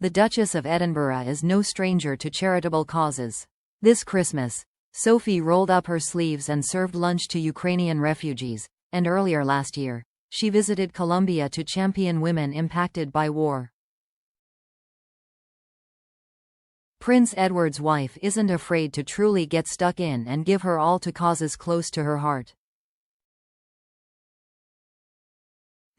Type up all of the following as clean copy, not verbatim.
The Duchess of Edinburgh is no stranger to charitable causes. This Christmas, Sophie rolled up her sleeves and served lunch to Ukrainian refugees, and earlier last year, she visited Colombia to champion women impacted by war. Prince Edward's wife isn't afraid to truly get stuck in and give her all to causes close to her heart.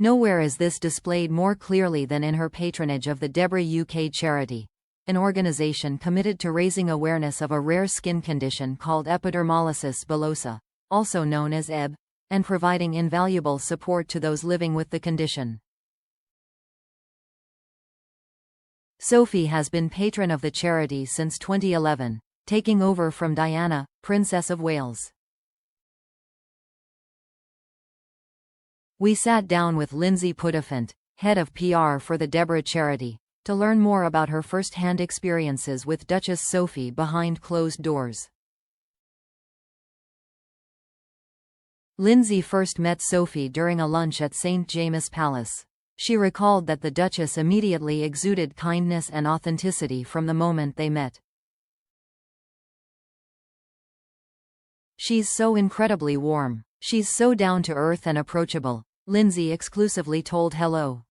Nowhere is this displayed more clearly than in her patronage of the Deborah UK charity, an organization committed to raising awareness of a rare skin condition called epidermolysis bullosa, also known as EB, and providing invaluable support to those living with the condition. Sophie has been patron of the charity since 2011, taking over from Diana, Princess of Wales. We sat down with Lindsay Putafant, head of PR for the Deborah charity, to learn more about her first-hand experiences with Duchess Sophie behind closed doors. Lindsay first met Sophie during a lunch at St. James's Palace. She recalled that the Duchess immediately exuded kindness and authenticity from the moment they met. "She's so incredibly warm. She's so down to earth and approachable," Lindsay exclusively told Hello.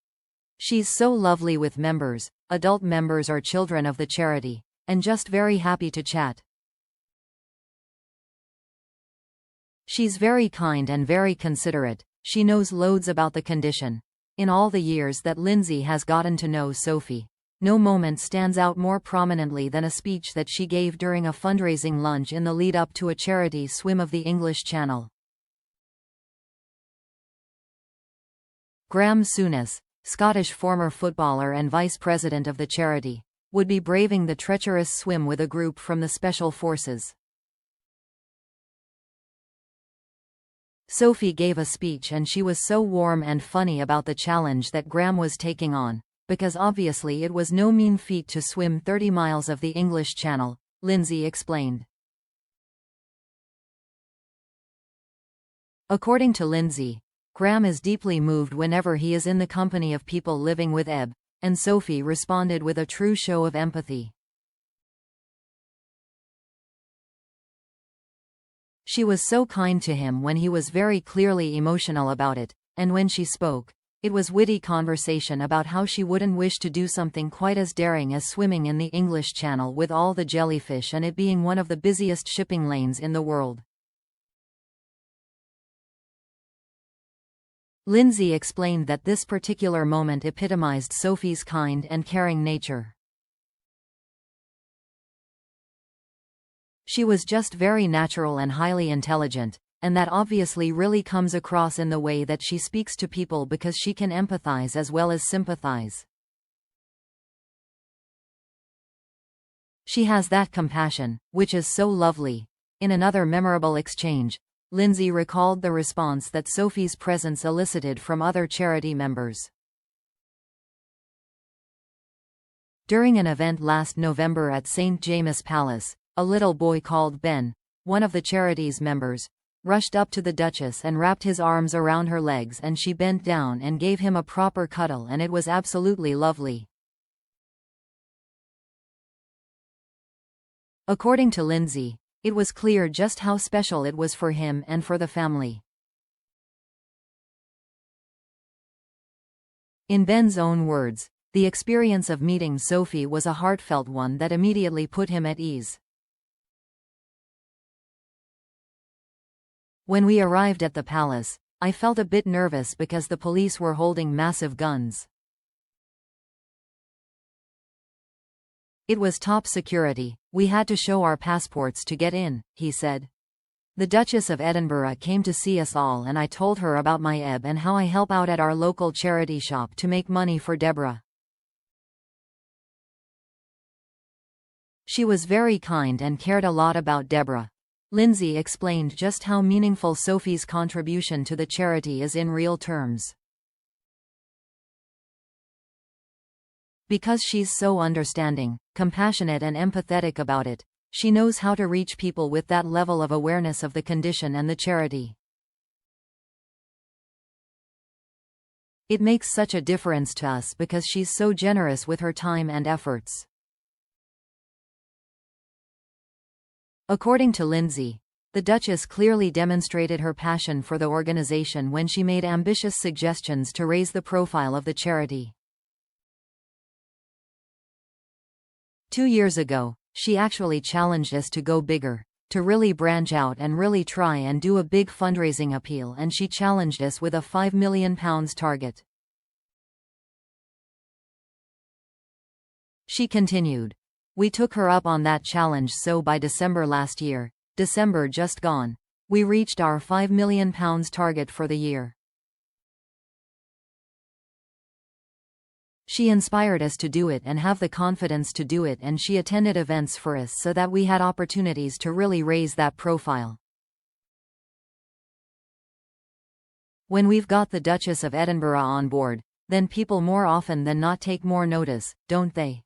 "She's so lovely with members, adult members or children of the charity, and just very happy to chat. She's very kind and very considerate. She knows loads about the condition." In all the years that Lindsay has gotten to know Sophie, no moment stands out more prominently than a speech that she gave during a fundraising lunch in the lead-up to a charity swim of the English Channel. Graham Souness, Scottish former footballer and vice president of the charity, would be braving the treacherous swim with a group from the Special Forces. Sophie gave a speech and she was so warm and funny about the challenge that Graham was taking on, because obviously it was no mean feat to swim 30 miles of the English Channel, Lindsay explained. According to Lindsay, Graham is deeply moved whenever he is in the company of people living with EB, and Sophie responded with a true show of empathy. She was so kind to him when he was very clearly emotional about it, and when she spoke, it was witty conversation about how she wouldn't wish to do something quite as daring as swimming in the English Channel with all the jellyfish and it being one of the busiest shipping lanes in the world. Lindsay explained that this particular moment epitomized Sophie's kind and caring nature. She was just very natural and highly intelligent, and that obviously really comes across in the way that she speaks to people because she can empathize as well as sympathize. She has that compassion, which is so lovely. In another memorable exchange, Lindsay recalled the response that Sophie's presence elicited from other charity members. During an event last November at St. James's Palace, a little boy called Ben, one of the charity's members, rushed up to the Duchess and wrapped his arms around her legs and she bent down and gave him a proper cuddle and it was absolutely lovely. According to Lindsay, it was clear just how special it was for him and for the family. In Ben's own words, the experience of meeting Sophie was a heartfelt one that immediately put him at ease. "When we arrived at the palace, I felt a bit nervous because the police were holding massive guns. It was top security, we had to show our passports to get in," he said. "The Duchess of Edinburgh came to see us all and I told her about my EB and how I help out at our local charity shop to make money for Deborah. She was very kind and cared a lot about Deborah." Lindsay explained just how meaningful Sophie's contribution to the charity is in real terms. "Because she's so understanding, compassionate and empathetic about it, she knows how to reach people with that level of awareness of the condition and the charity. It makes such a difference to us because she's so generous with her time and efforts. According to Lindsay, the Duchess clearly demonstrated her passion for the organization when she made ambitious suggestions to raise the profile of the charity. 2 years ago, she actually challenged us to go bigger, to really branch out and really try and do a big fundraising appeal, and she challenged us with a £5 million target. She continued. We took her up on that challenge, so by December last year, December just gone, we reached our £5 million target for the year. She inspired us to do it and have the confidence to do it, and she attended events for us so that we had opportunities to really raise that profile. When we've got the Duchess of Edinburgh on board, then people more often than not take more notice, don't they?